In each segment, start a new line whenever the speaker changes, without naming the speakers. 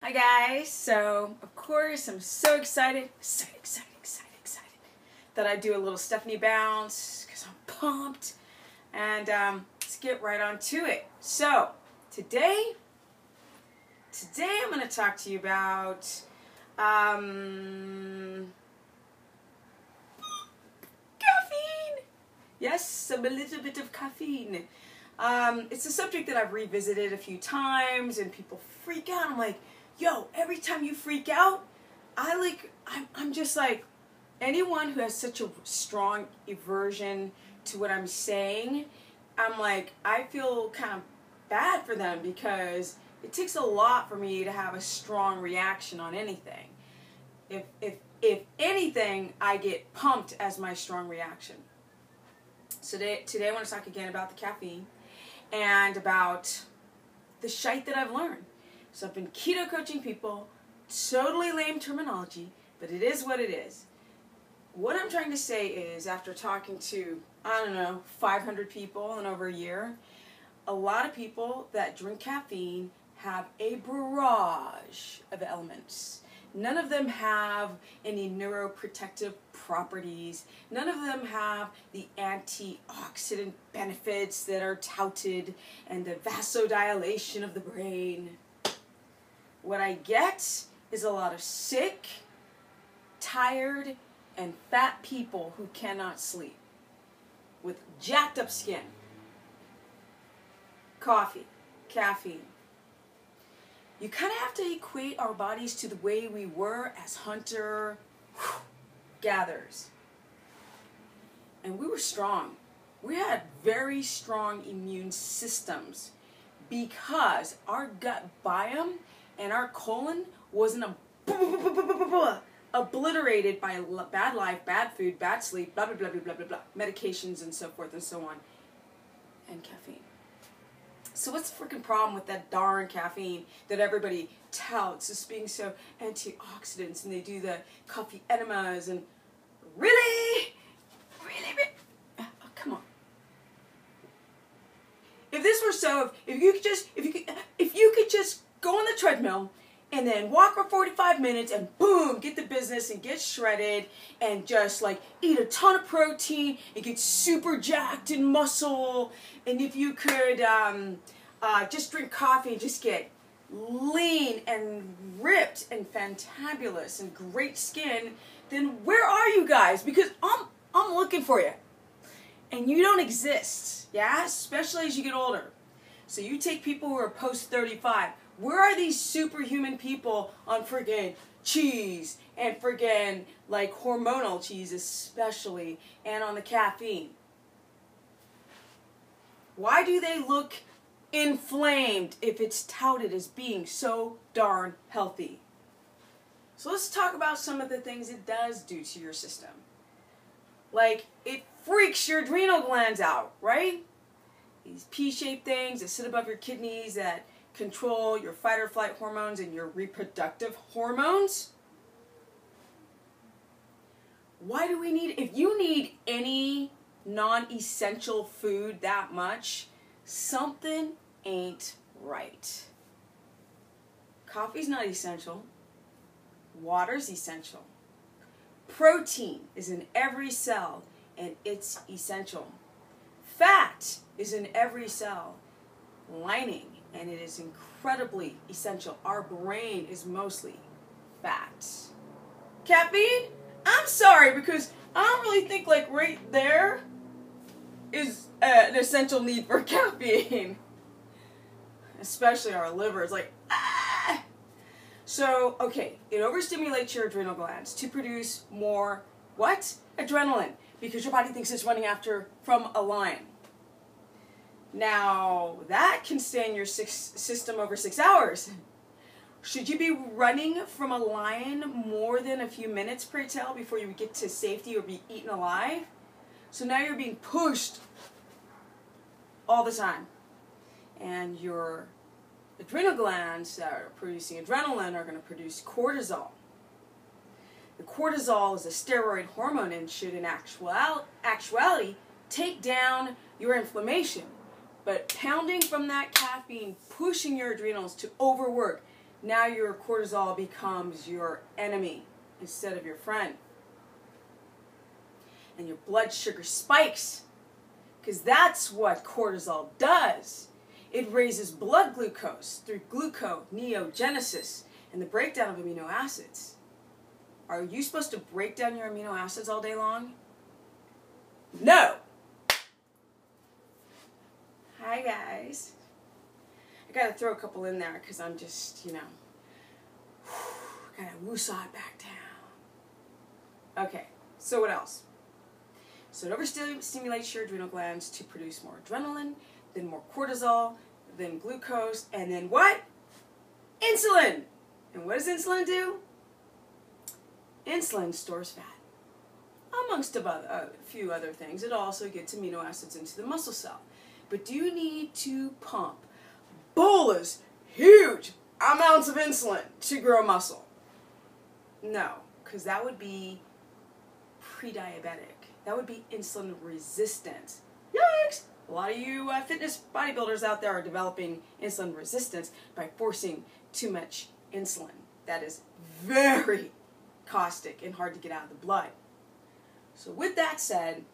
Hi guys, so of course I'm so excited that I do a little Stephanie bounce because I'm pumped, and let's get right on to it. So today I'm going to talk to you about caffeine. Yes, a little bit of caffeine. It's a subject that I've revisited a few times, and people freak out. I'm like, yo, every time you freak out, I'm just like, anyone who has such a strong aversion to what I'm saying, I'm like, I feel kind of bad for them because it takes a lot for me to have a strong reaction on anything. If anything, I get pumped as my strong reaction. So today I want to talk again about the caffeine and about the shite that I've learned. So I've been keto coaching people, totally lame terminology, but it is what it is. What I'm trying to say is, after talking to, 500 people in over a year, a lot of people that drink caffeine have a barrage of elements. None of them have any neuroprotective properties. None of them have the antioxidant benefits that are touted and the vasodilation of the brain. What I get is a lot of sick, tired, and fat people who cannot sleep with jacked up skin. Coffee, caffeine. You kind of have to equate our bodies to the way we were as hunter-gatherers. And we were strong. We had very strong immune systems because our gut biome and our colon wasn't obliterated by bad life, bad food, bad sleep, blah, blah, blah, blah, blah, blah, blah, medications and so forth and so on, and caffeine. So what's the freaking problem with that darn caffeine that everybody touts as being so antioxidants, and they do the coffee enemas, and really, oh, come on. If this were so, if you could just go on the treadmill and then walk for 45 minutes and boom, get the business and get shredded and just like eat a ton of protein and get super jacked in muscle. And if you could just drink coffee and just get lean and ripped and fantabulous and great skin, then where are you guys? Because I'm looking for you. And you don't exist, yeah? Especially as you get older. So you take people who are post-35. Where are these superhuman people on friggin' cheese and friggin' like hormonal cheese especially, and on the caffeine? Why do they look inflamed if it's touted as being so darn healthy? So let's talk about some of the things it does do to your system. Like, it freaks your adrenal glands out, right? These P-shaped things that sit above your kidneys that control your fight or flight hormones and your reproductive hormones. Why do we need, if you need any non-essential food that much, something ain't right. Coffee's not essential. Water's essential. Protein is in every cell, and it's essential. Fat is in every cell lining, and it is incredibly essential. Our brain is mostly fat. Caffeine? I'm sorry, because I don't really think like right there is an essential need for caffeine. Especially our liver. It's like, ah! So, okay, it overstimulates your adrenal glands to produce more, what? Adrenaline. Because your body thinks it's running from a lion. Now, that can stay in your system over 6 hours. Should you be running from a lion more than a few minutes, pray tell, before you get to safety or be eaten alive? So now you're being pushed all the time. And your adrenal glands that are producing adrenaline are going to produce cortisol. The cortisol is a steroid hormone and should in actuality take down your inflammation. But pounding from that caffeine, pushing your adrenals to overwork, Now your cortisol becomes your enemy instead of your friend. And your blood sugar spikes, because that's what cortisol does. It raises blood glucose through gluconeogenesis and the breakdown of amino acids. Are you supposed to break down your amino acids all day long? No! Hi guys. I gotta throw a couple in there because I'm just, gotta woosah it back down. Okay, so what else? So it overstimulates your adrenal glands to produce more adrenaline, then more cortisol, then glucose, and then what? Insulin! And what does insulin do? Insulin stores fat. Amongst a few other things, it also gets amino acids into the muscle cell. But do you need to pump bolus, huge amounts of insulin to grow muscle? No, because that would be pre-diabetic. That would be insulin resistant. Yikes! A lot of you fitness bodybuilders out there are developing insulin resistance by forcing too much insulin. That is very caustic and hard to get out of the blood. So with that said,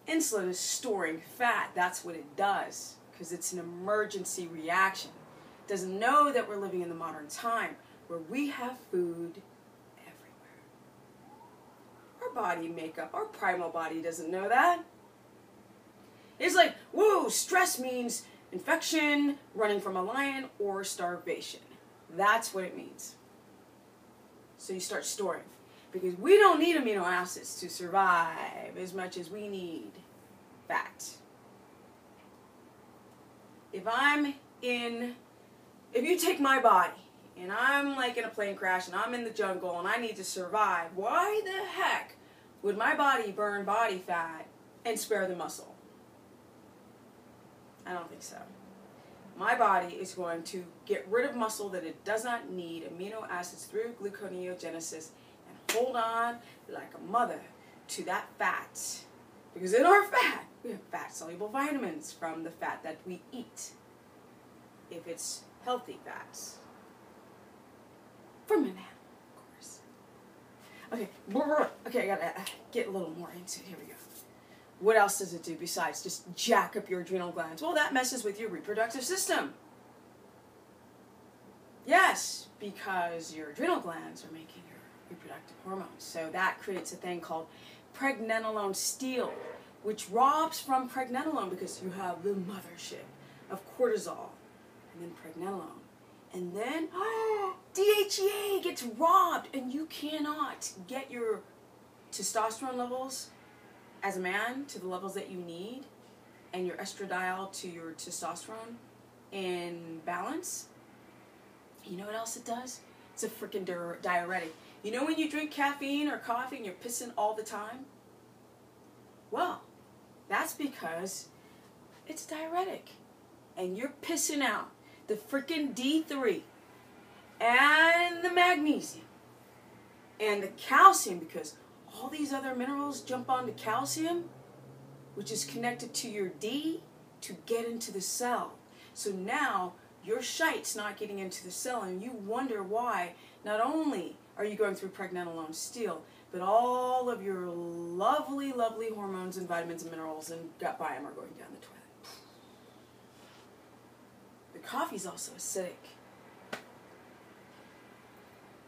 insulin is storing fat. That's what it does, because it's an emergency reaction. It doesn't know that we're living in the modern time where we have food everywhere. Our body makeup, our primal body doesn't know that. It's like, whoa, stress means infection, running from a lion, or starvation. That's what it means. So you start storing. Because we don't need amino acids to survive as much as we need fat. If you take my body, and I'm like in a plane crash, and I'm in the jungle, and I need to survive, why the heck would my body burn body fat and spare the muscle? I don't think so. My body is going to get rid of muscle that it does not need, amino acids through gluconeogenesis, and hold on like a mother to that fat. Because in our fat, we have fat-soluble vitamins from the fat that we eat. If it's healthy fats. From an animal, of course. Okay, I gotta get a little more into it. Here we go. What else does it do besides just jack up your adrenal glands? Well, that messes with your reproductive system. Yes, because your adrenal glands are making your reproductive hormones. So that creates a thing called pregnenolone steal, which robs from pregnenolone, because you have the mothership of cortisol and then pregnenolone. And then DHEA gets robbed, and you cannot get your testosterone levels as a man to the levels that you need, and your estradiol to your testosterone in balance. You know what else it does? It's a freaking diuretic. You know when you drink caffeine or coffee and you're pissing all the time? Well, that's because it's diuretic. And you're pissing out the freaking D3 and the magnesium and the calcium, because all these other minerals jump onto calcium, which is connected to your D, to get into the cell. So now your shite's not getting into the cell, and you wonder why not only are you going through pregnenolone steal, but all of your lovely, lovely hormones and vitamins and minerals and gut biome are going down the toilet. The coffee's also acidic.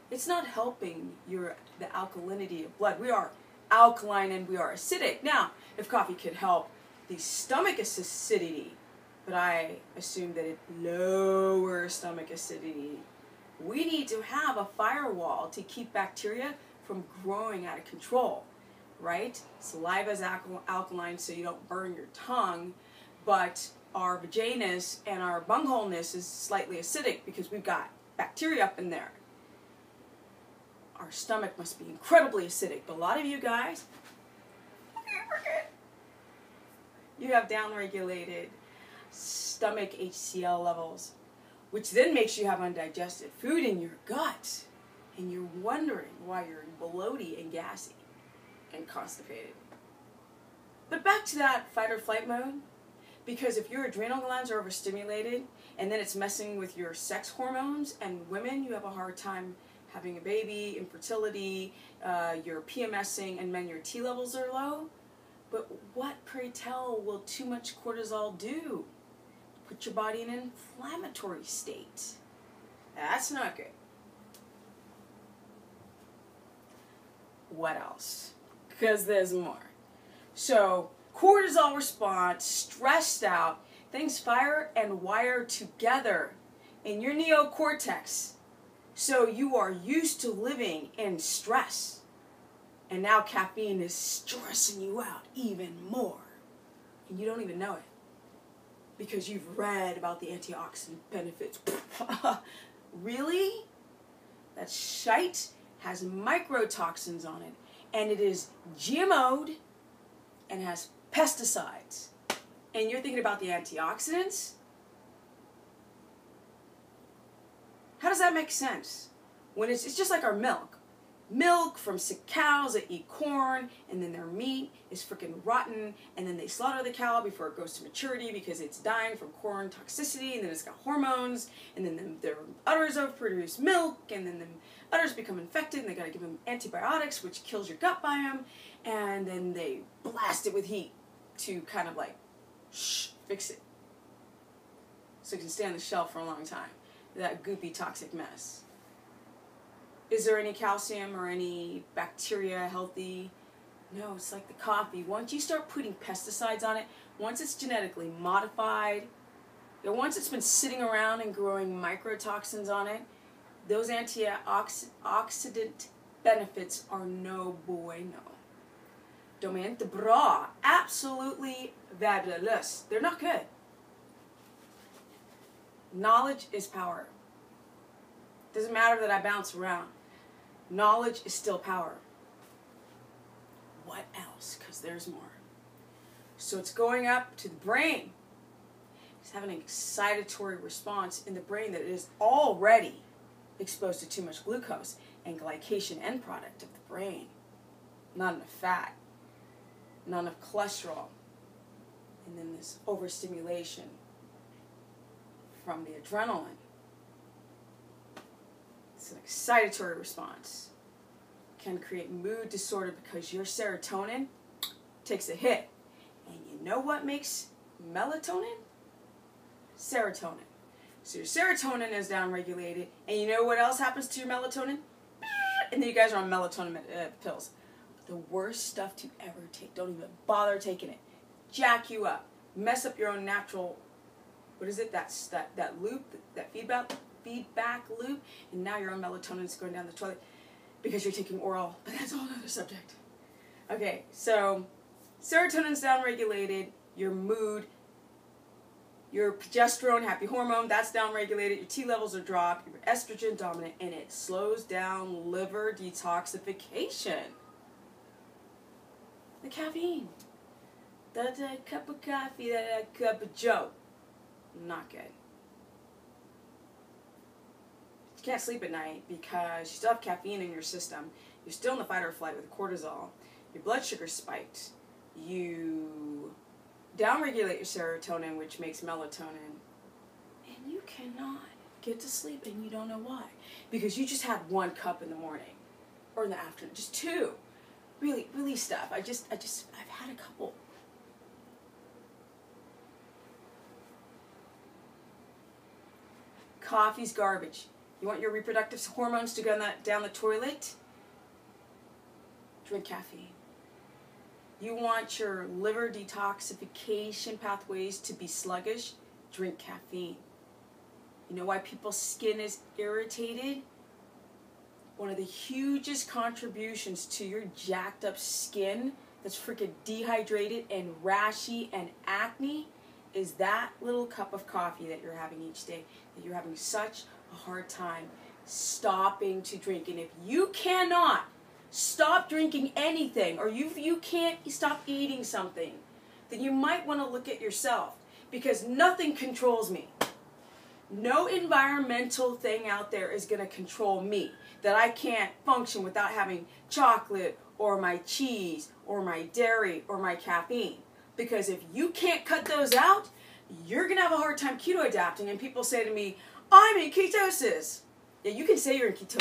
It's not helping the alkalinity of blood. We are alkaline and we are acidic. Now, if coffee could help the stomach acidity, but I assume that it lowers stomach acidity, we need to have a firewall to keep bacteria from growing out of control, right? Saliva is alkaline so you don't burn your tongue, but our vaginas and our bungholeness is slightly acidic because we've got bacteria up in there. Our stomach must be incredibly acidic, but a lot of you guys, you have downregulated stomach HCl levels, which then makes you have undigested food in your gut, and you're wondering why you're bloaty and gassy and constipated. But back to that fight or flight mode, because if your adrenal glands are overstimulated and then it's messing with your sex hormones, and women, you have a hard time having a baby, infertility, you're PMSing, and men, your T levels are low. But what, pray tell, will too much cortisol do? Put your body in an inflammatory state. That's not good. What else? Because there's more. So, cortisol response, stressed out, things fire and wire together in your neocortex. So you are used to living in stress. And now caffeine is stressing you out even more. And you don't even know it. Because you've read about the antioxidant benefits. Really? That shite has microtoxins on it. And it is GMO'd and has pesticides. And you're thinking about the antioxidants? How does that make sense? When it's just like our milk. Milk from sick cows that eat corn, and then their meat is freaking rotten, and then they slaughter the cow before it goes to maturity because it's dying from corn toxicity, and then it's got hormones, and then their udders overproduce milk, and then the udders become infected, and they gotta give them antibiotics, which kills your gut biome, and then they blast it with heat to kind of like, fix it. So it can stay on the shelf for a long time. That goopy toxic mess. Is there any calcium or any bacteria healthy? No, it's like the coffee. Once you start putting pesticides on it, once it's genetically modified, and once it's been sitting around and growing microtoxins on it, those antioxidant benefits are no bueno. Domain de bra. Absolutely fabulous. They're not good. Knowledge is power. Doesn't matter that I bounce around. Knowledge is still power. What else? Because there's more. So it's going up to the brain. It's having an excitatory response in the brain that is already exposed to too much glucose and glycation end product of the brain. Not enough fat. Not enough cholesterol. And then this overstimulation from the adrenaline. It's an excitatory response. Can create mood disorder because your serotonin takes a hit. And you know what makes melatonin? Serotonin. So your serotonin is downregulated, and you know what else happens to your melatonin? And then you guys are on melatonin pills. The worst stuff to ever take. Don't even bother taking it. Jack you up. Mess up your own natural, what is it? That loop, that feedback loop, and now your own melatonin is going down the toilet because you're taking oral, but that's a whole other subject. Okay, so serotonin's downregulated, your mood, your progesterone, happy hormone, that's downregulated, your T levels are dropped, you're estrogen dominant, and it slows down liver detoxification. The caffeine. That cup of coffee, that cup of joe. Not good. You can't sleep at night because you still have caffeine in your system. You're still in the fight or flight with cortisol. Your blood sugar's spiked. You downregulate your serotonin, which makes melatonin. And you cannot get to sleep, and you don't know why. Because you just had 1 cup in the morning. Or in the afternoon. Just 2. Really stuff. I've had a couple. Coffee's garbage. You want your reproductive hormones to go down the toilet? Drink caffeine. You want your liver detoxification pathways to be sluggish? Drink caffeine. You know why people's skin is irritated? One of the hugest contributions to your jacked up skin that's freaking dehydrated and rashy and acne is that little cup of coffee that you're having each day, that you're having such a hard time stopping to drink. And if you cannot stop drinking anything, or you can't stop eating something, then you might want to look at yourself, because nothing controls me. No environmental thing out there is going to control me, that I can't function without having chocolate or my cheese or my dairy or my caffeine. Because if you can't cut those out, you're going to have a hard time keto adapting. And people say to me, I'm in ketosis. Yeah, you can say you're in ketosis.